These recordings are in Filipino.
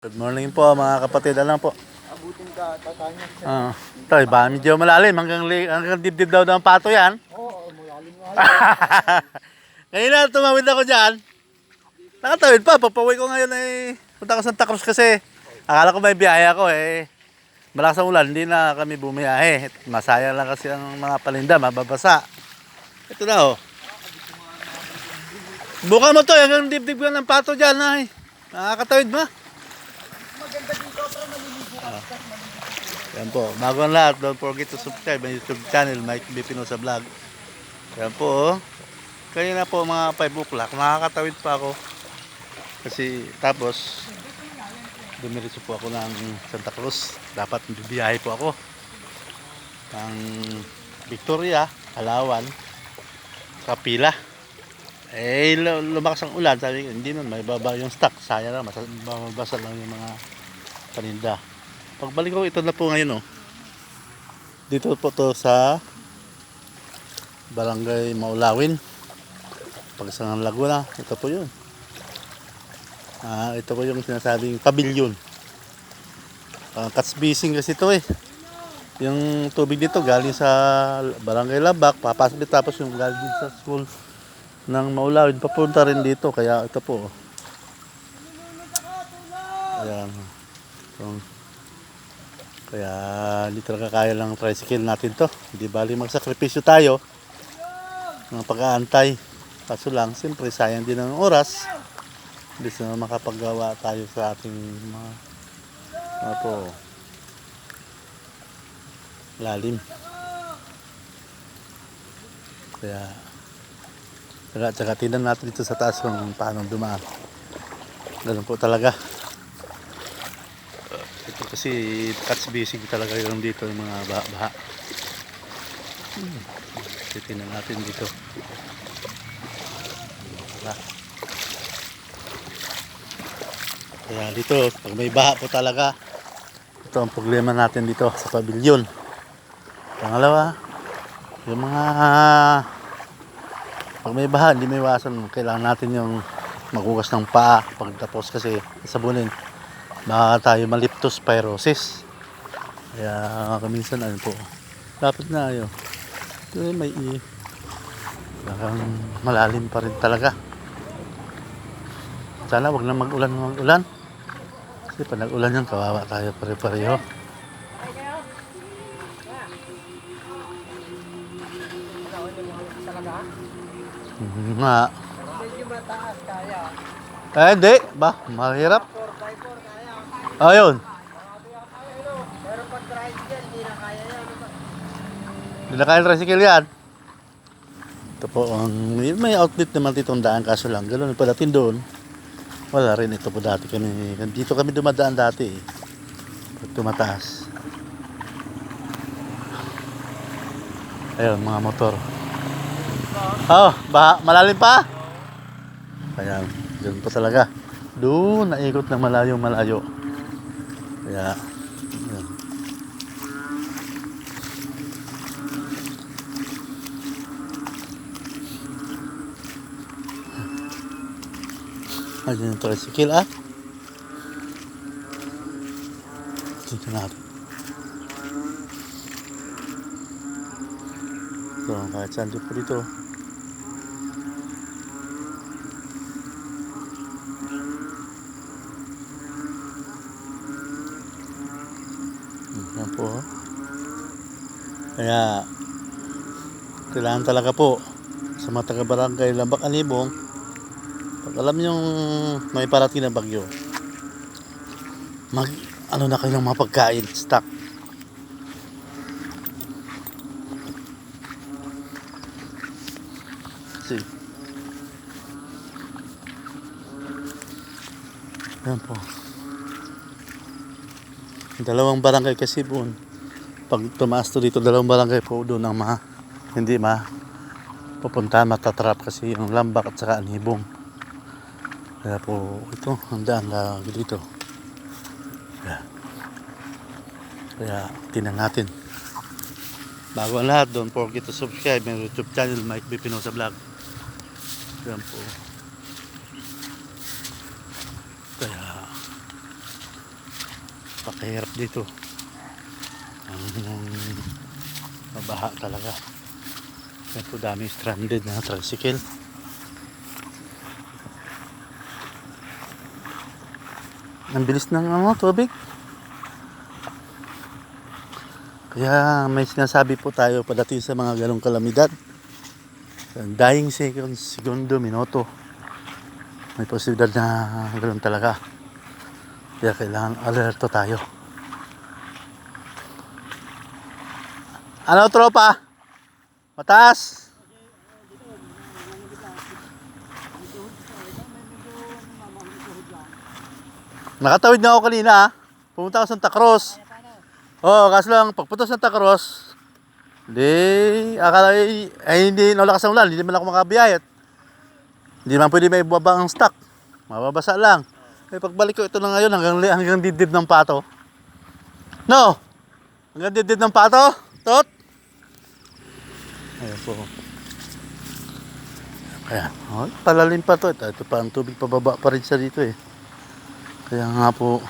Good morning po mga kapatid. Alam po. Abutin ka, tatanya. Ito, iba medyo malalim. Hanggang dibdib daw ng pato yan. Oo, malalim nga. Ngayon na tumawid ako dyan. Nakatawid pa. Papaway ko ngayon punta ko Santa Cruz kasi. Akala ko may biyaya ko malakas ang ulan. Hindi na kami bumiyahe. Masaya lang kasi ang mga palinda. Mababasa. Ito na Buka mo to. Hanggang dibdib ng pato dyan. Nakakatawid ba? Maganda din to, pero maliligo ka. Yan po. Bago ang lahat, don't forget to subscribe my YouTube channel, Mike B. Pinoza Vlog. Yan po. Kanina po mga 5 o'clock, nakakatawid pa ako. Kasi tapos, dumiretso po ako ng Santa Cruz. Dapat bibiyahe po ako. Ng Victoria, Alawan, Kapila. Lumakas ang ulan. Sabi ko, hindi nun, may baba yung stock. Sayang na, mabasa lang yung mga paninda. Pagbalik ko, ito na po ngayon Dito po to sa Barangay Maulawin, Pagsangan Laguna. Ito po yun. Ito po yung sinasabing pavilion. Katsbising kasi ito Yung tubig dito galing sa Barangay Labak, papasok dito, tapos yung galing sa school ng Maulawin, papunta rin dito. Kaya ito po. Ayan. Kaya hindi talaga kaya lang tricycle natin to. Hindi bali magsakripisyo tayo ng pag-aantay. Kaso lang, siyempre sayang din ng oras. Hindi na makapagawa tayo sa ating mga lalim. Kaya tsaka tingnan natin dito sa taas kung paano dumaan. Ganun po talaga. Ito kasi katsbisig talaga yung dito yung mga baha. Titingnan natin dito. Kaya dito, pag may baha po talaga, ito ang problema natin dito sa pavilion. Pangalawa, yung mga pag may baha, hindi may iwasan. Kailangan natin yung maghugas ng paa pagtapos kasi sabunin. Baka tayo maliptospirosis. Kaya minsan po. Dapat na ito may malalim pa rin talaga. Sana wag na mag-ulan. Kasi pag nag-ulan yan, kawawa tayo pare-pareho. Nga. Medyo mataas kaya. Hindi. Mahirap. 4x4 kaya. Ayun. Pero pag tricycle, hindi na kaya yan. Hindi na kaya tricycle yan. Ito po, may outlet naman ditong daan, kaso lang, gano'n pa dating doon. Wala rin, ito po dati kami. Dito kami dumadaan dati pag tumataas. Ayun, mga motor. Malalim pa? Kaya, doon pa talaga. Doon, naikot ng malayo. Kaya, yun. Ayun yung tricycle Dito natin. So, kahit saan po dito. Yan po. Kaya, kailangan talaga po sa mga taga-barangay Lambak Anibong, pag alam nyong may parating na bagyo, na kayo ng mga pagkain, stock. See. Yan po. Dalawang barangay kasi po. Pag tumaas to dito, dalawang barangay po doon ang hindi pupuntahan, matatrap kasi yung Lambak at saka Anibong. Kaya po ito, ang daan lagi dito. Kaya tingnan natin. Bago ang lahat, don't forget to subscribe my YouTube channel, Mike B. Pinoza Vlog. Yan po. Kaya napakahirap dito. Ang mabaha talaga. Yan po, dami stranded na tricycle. Ang bilis ng tubig. Kaya may sinasabi po tayo padating sa mga ganong kalamidad. Dying seconds, segundo, minuto. May posibilidad na ganoon talaga. Kaya kailangan alerto tayo. Ano tropa? Mataas? Nakatawid na ako kanina ah. Pumunta ako sa Santa Cruz. Oo, kaso lang pagpunta sa Santa Cruz, akala ay hindi nalakas ang ulan, hindi man ako makabiyayat. Hindi man pwede may baba ang stock. Mababasa lang. Eh pagbalik ko ito na ngayon hanggang dibdib ng pato. No. Hanggang dibdib ng pato. Tot. Ayan po. Ayan. Oh, palalim pa to. Ito pa ang tubig pababa pa rin sa dito eh. Kaya nga po.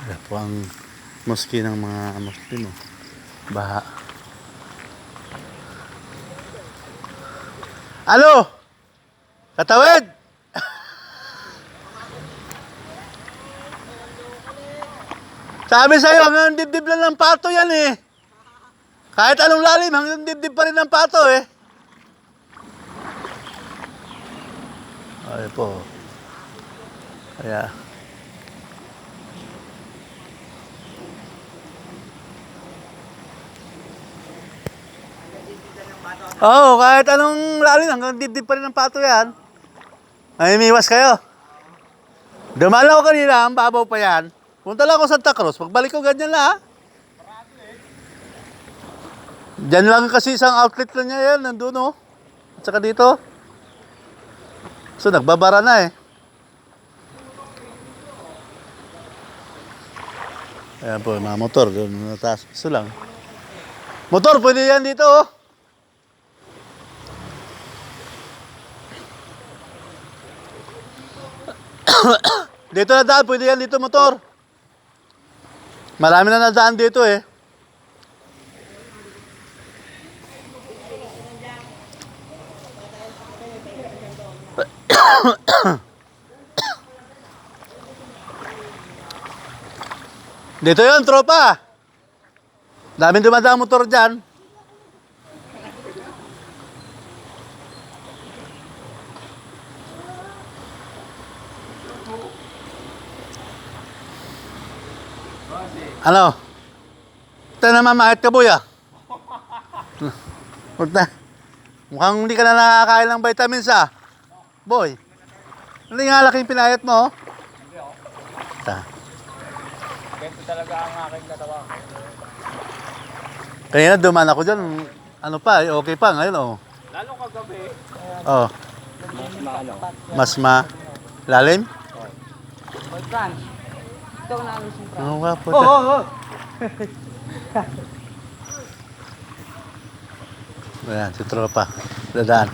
Ayan po ang mosque ng mga Muslim. Oh. Baha. Ano? Katawid! Sabi sa'yo, hanggang dibdib lang ng pato yan eh. Kahit anong lalim, hanggang dibdib pa rin ng pato eh. Ay po. Kaya. Oo, kahit anong lalim, hanggang dibdib pa rin ng pato yan. Ay, umiwas kayo. Dumaan ako kanina, ang babaw pa yan. Punta lang ako sa Santa Cruz, pagbalik ko ganyan na ha. Diyan lang kasi isang outlet lang niya yan, nandun oh. At saka dito. So nagbabara na eh. Ayan po, mga motor, doon nataas. Gusto lang. Motor, pwede yan dito oh. Dito na daan, pwede yan dito motor. Marami na nadaan dito eh. Dito yun, tropa. Daming dumadaan motor dyan. Ano? Ito naman makit ka boy ah. Mukhang hindi ka na nakakain ng vitamins ah. Boy. Ano yung laking pinayat mo? Hindi ako. Ta. Ganito talaga ang aking katawan. Kanina dumaan ako dyan. Ano pa, okay pa ngayon oh. Lalo kagabi. Oh. Mas maano. Mas lalim? Boy Franz. Ito na alis yung Franz. Ano nga po? Oo. Ayan, si tropa. Dadaan.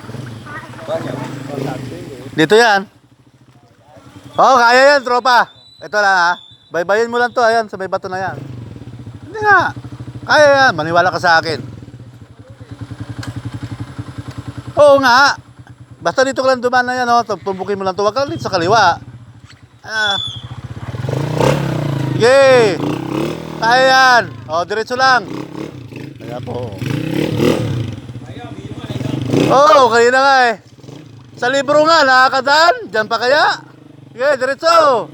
Dito yan. Oh, kaya yan, tropa. Ito lang ha. Baybayin mo lang to. Ayan, sa may bato na yan. Hindi nga. Kaya yan. Maniwala ka sa akin. Oo nga. Basta dito ka lang dumaan na yan. Oh. Tumbukin mo lang to. Huwag ka dito sa kaliwa. Ah. Sige. Kaya yan. O, diretso lang. Kaya po. Oo, kaya na nga eh. Sa libro nga, nakakadaan. Diyan pa kaya? Sige, diretso.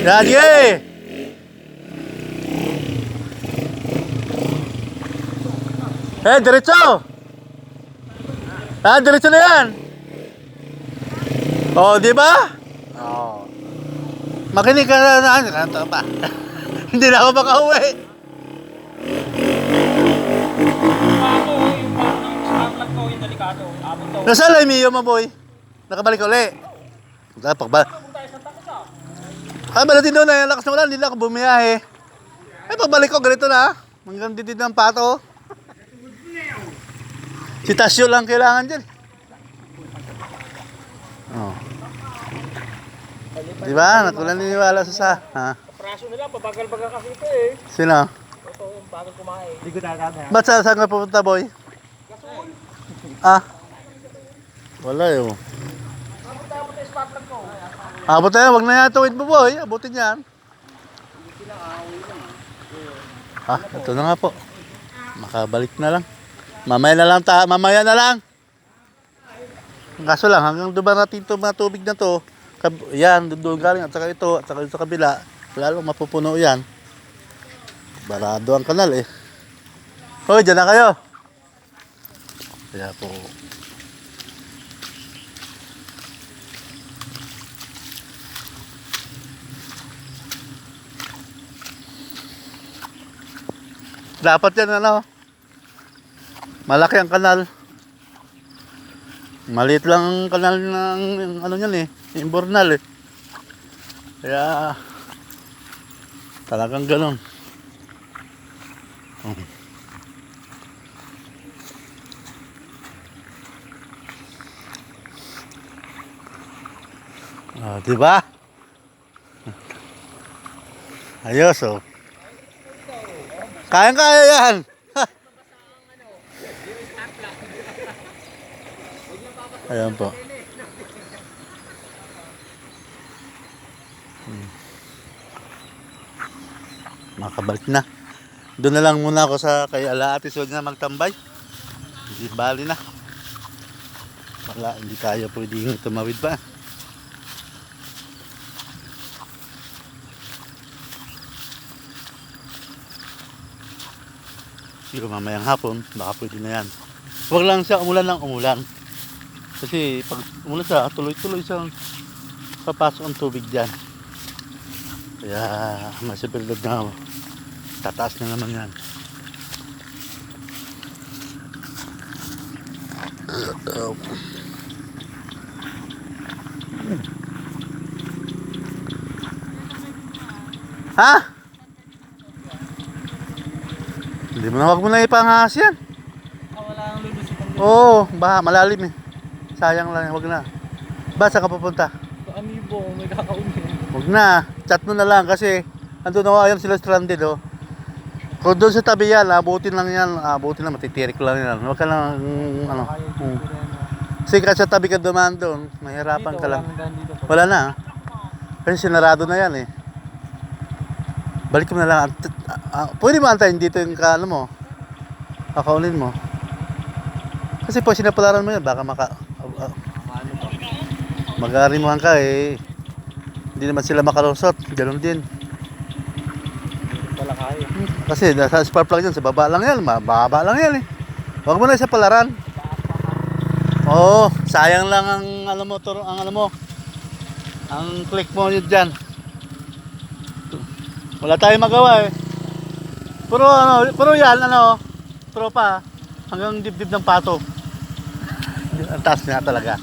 Yan, sige. Eh, diretso. Ah, diretso na yan. Oh, di ba? Oh. Makinig ka na. Kanto pa. Hindi na ako makauwi. Ako, yung parang ito yung delikado. Abot daw. Nasaan lang yung Mio mo, boy? Nakabalik uli. Kung tayo sa takos ah. Ah, balatin doon na yung lakas ng ulan, hindi na ako bumiyahe. Ay, pagbalik ko, ganito na. Hanggang dito ng pato. Si Tasyo lang kailangan dyan. Oh. Diba? Nakulang niniwala sa ha? Praso nila, pabagal-bagal kasi ito eh. Sino? Ito yung bagal kumain. Hindi ko dadami ha. Ba't saan ka pupunta, boy? Gasol. Ah? Wala yun. Abot tayo mo tayo spot lang ko. Abot tayo, wag na yan tuwid mo, boy. Abutin yan. Ah, ito na nga po. Makabalik na lang. Mamaya na lang mamaya na lang. Kaso lang, hanggang doon natin ito mga tubig na to. Yan, doon galing at saka ito, at saka sa kabila. Lalong mapupuno yan. Barado ang kanal eh. Hoy, dyan na kayo. Kaya po. Dapat yan ano. Malaki ang kanal. Maliit lang ang kanal ng ano niyan eh, Imbornal eh. Kaya talagang gano'n. Ah, di ba? Ayos oh. Kayang-kaya yan. Ayan po. Makabalik na. Doon na lang muna ako sa kay Ala Ate Sol na magtambay. Hindi bali na. Wala, hindi kaya pwedeng tumawid pa. Siguro mamayang hapon, baka pwede na yan. Huwag lang siya umulan ng umulan. Kasi pag umulan siya, tuloy-tuloy siyang papasok ang tubig dyan. Kaya masipilad na tataas na naman yan. Ha? Hindi mo na, wag mo na ipangahas yan. Wala nang lulusutan din. Oo, baha, malalim eh. Sayang lang, wag na. Ba, saan ka pupunta? Sa amibo, may kakaunti. Wag na, chat mo na lang kasi andun ako, ayan sila stranded oh. Kung doon sa tabi yan, abutin lang yan, abutin lang, matitirik lang yan. Wag ka lang, ano. Kasi kasi sa tabi ka dumaan doon, mahirapan ka lang. Wala na, kasi sinarado na yan eh. Balik mo na lang, pwede mo antayin dito yung ano mo, kakaunin mo. Kasi pag sinapalaran mo yan, baka mag-arimuhan ka eh. Hindi naman sila makalusot, ganoon din. Wala kaya. Kasi nasa spark plug yan, sa baba lang yan, mababa lang yan eh. Huwag mo na sa palaran. Oo, sayang lang ang ano mo, ang click mo yun dyan. Wala tayong magawa eh. Pero yan, tropa, hanggang dibdib ng pato. Ang taas nga talaga.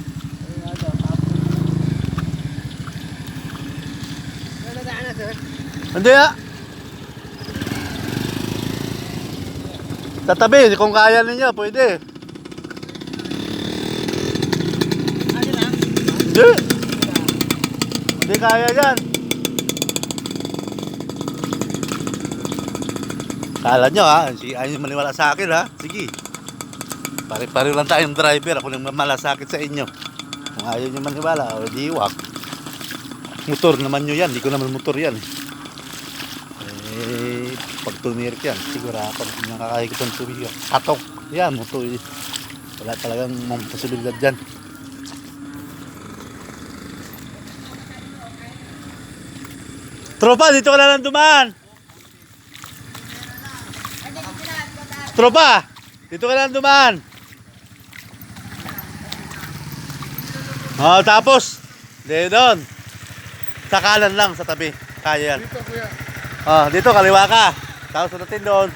Hindi ah. Tatabi, kung kaya ninyo, pwede. Hindi. Hindi kaya yan. Kala nyo ha, ayaw nyo maniwala sa akin ha. Sige. Pare-pare lang tayong driver. Ako nang mamalasakit sa inyo. Kung ayaw nyo maniwala, o di wak. Motor naman nyo yan. Hindi ko naman motor yan. Eh, pag tumirik yan, siguro pag nakakahigit ng tubig yan. Katok. Yan, motor. Wala talagang posibilidad dyan. Tropa, dito ka na lang dumaan. Tropa, dito ka lang dumaan. Oh, tapos, doon. Sa kanan lang, sa tabi. Kaya yan. Dito kuya. Oh, dito, kaliwa ka. Tapos natin doon.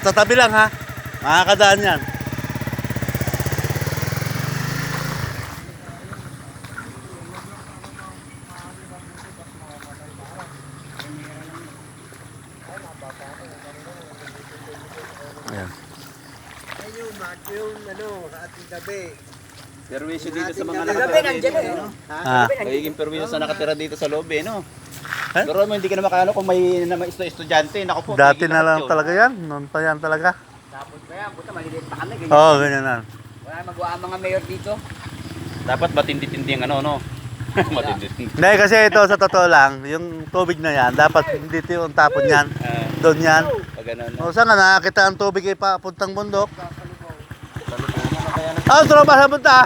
Sa tabi lang ha. Makakadaan yan. sa ating gabi. Perwisyo dito sa mga Gabi, nakatira nandiyan dito. eh. No? Ah. Magiging perwisyo sa nakatira dito sa loob eh, no? Eh? Pero mo, hindi ka na makano kung may estudyante. Naku po, Dati tigil na lang lahat yun. talaga yan. Noon pa yan talaga. Tapos kaya, puta, maliliit pa kami. Ganyan. Oo, ganyan na. Wala magawa ang mga mayor dito. Dapat matindi-tindi ang ano, no? Matindi-tindi. Hindi, kasi ito sa totoo lang, yung tubig na yan, dapat hindi ito yung tapon yan. Doon yan. Pag ganun, no? O saan ka nakakita ang tubig ay papuntang bundok? Kaya Ah, tropa sa punta.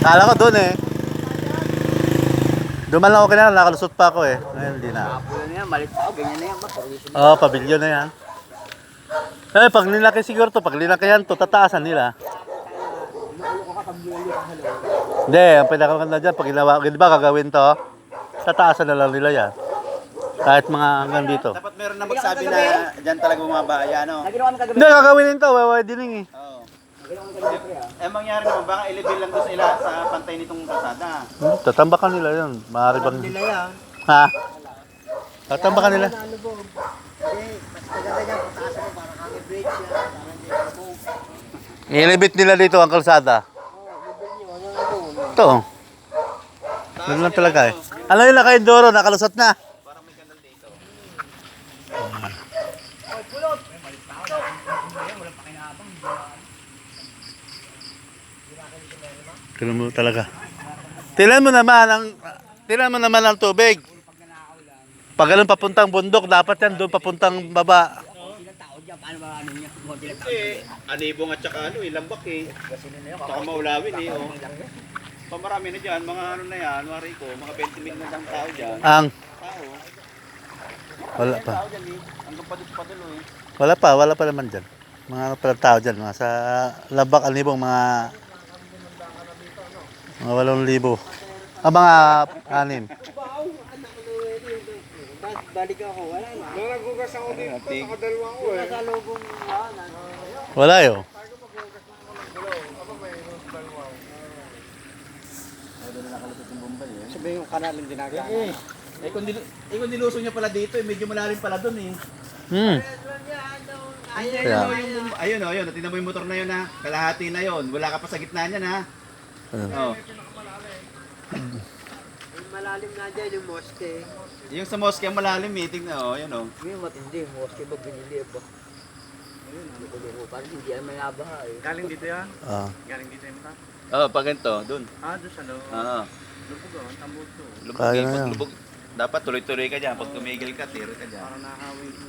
Kala ko doon eh. Duman lang ako kanina, nakalusot pa ako eh. Ngayon hindi na. Kapulo na yan, malit pa ako. Ganyan na yan. Perwisyo na. Oo, pabilyon na yan. Eh, pag nilaki siguro to, pag linakayan to, tataasan nila. Hindi, ang pinakaganda dyan, pag ginawa, di ba gagawin to, tataasan na lang nila yan. Kahit mga hanggang dito. dapat meron na magsabi na dyan talaga bumaba, yan, no? Naginawa kami kagabi. Hindi, gagawin to, widening eh. Oo. Naginawa kami kagabi, pre, ah. Eh, mangyari naman, baka i-level lang doon sa pantay nitong kalsada. Tatambakan nila yun. Maaari bang... Nila yan. Ha? Tatambakan nila. Ano po? Hindi, basta ganyan, pataas mo, parang kami bridge yan. Parang hindi ako. Ilibit nila dito ang kalsada. Ito. Ganun lang talaga eh. Ano yun, naka-enduro, nakalusot na. Tignan mo talaga. Tignan mo naman ang tubig. Pag ganun papuntang bundok, dapat yan doon papuntang baba. Ilang tao dyan, paano ba ano niya? Konti lang tao. Eh, anibong at saka ano, lambak eh. Saka maulawin eh, oh. Pamarami na dyan, mga ano na yan, mga Rico, mga 20 mil na lang tao dyan. Ang Tao. wala pa. Tao dyan eh. Hanggang padulo eh. Wala pa naman dyan. Mga ano pala tao dyan, mga sa labak alibong mga 8,000. Ah, mga 6. Balik ako, wala na. Nung nagugas ako dito, nakadalwa ko eh. Nasa lubong Wala yun. sabi yung kanal yung ginagawa. Kung niluso niya pala dito, medyo malalim pala doon eh. Kaya, Ayun, natin mo yung motor na yun ha. Kalahati na yun. Wala ka pa sa gitna niyan ha. Oh. Malalim na dyan yung moske. Yung sa mosque ang malalim eh. Tingnan, oh, yun oh. Yung matindi yung moske ba binili ba? Ayun, ano ko din ko. Parang hindi yan may abaha eh. Galing dito yan? ah, Galing dito yung mata? Oh, pag ganito, doon. Doon sa loob. Oo. Lubog oh, tambuto. Lubog, Kaya eh, na pag yan. lubog. Dapat tuloy-tuloy ka dyan. Pag tumigil ka, tiro ka dyan. Parang nakawin ko.